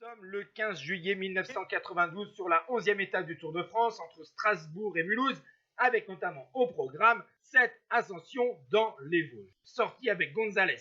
sommes le 15 juillet 1992 sur la 11e étape du Tour de France entre Strasbourg et Mulhouse, avec notamment au programme cette ascension dans les Vosges. Sortie avec González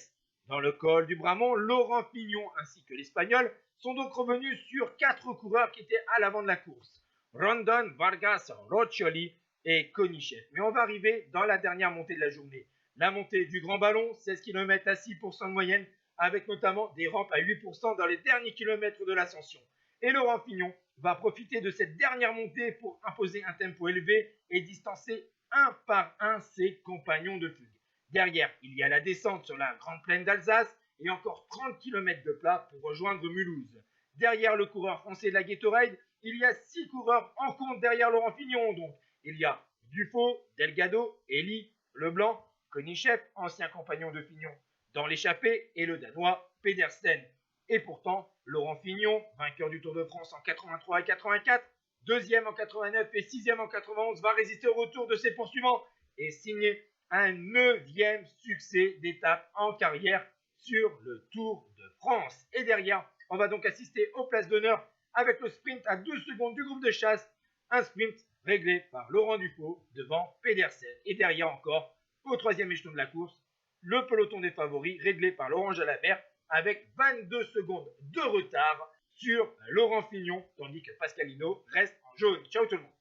dans le col du Bramont, Laurent Fignon ainsi que l'Espagnol sont donc revenus sur 4 coureurs qui étaient à l'avant de la course. Rondon, Vargas, Roccioli et Konichev. Mais on va arriver dans la dernière montée de la journée. La montée du Grand Ballon, 16 km à 6% de moyenne, avec notamment des rampes à 8% dans les derniers kilomètres de l'ascension. Et Laurent Fignon va profiter de cette dernière montée pour imposer un tempo élevé et distancer un par un ses compagnons de fugue. Derrière, il y a la descente sur la Grande Plaine d'Alsace et encore 30 km de plat pour rejoindre Mulhouse. Derrière le coureur français de la Gatorade, il y a 6 coureurs en compte derrière Laurent Fignon. Donc, il y a Dufaux, Delgado, Elie, Leblanc, Konichev, ancien compagnon de Fignon dans l'échappée, et le Danois Pedersen. Et pourtant, Laurent Fignon, vainqueur du Tour de France en 83 et 84, deuxième en 89 et sixième en 91, va résister au retour de ses poursuivants et signer un 9e succès d'étape en carrière sur le Tour de France. Et derrière, on va donc assister aux places d'honneur avec le sprint à 12 secondes du groupe de chasse, un sprint réglé par Laurent Dufaux devant Pedersen. Et derrière encore, au 3e échelon de la course, le peloton des favoris réglé par Laurent Jalabert avec 22 secondes de retard sur Laurent Fignon, tandis que Pascal Hinault reste en jaune. Ciao tout le monde.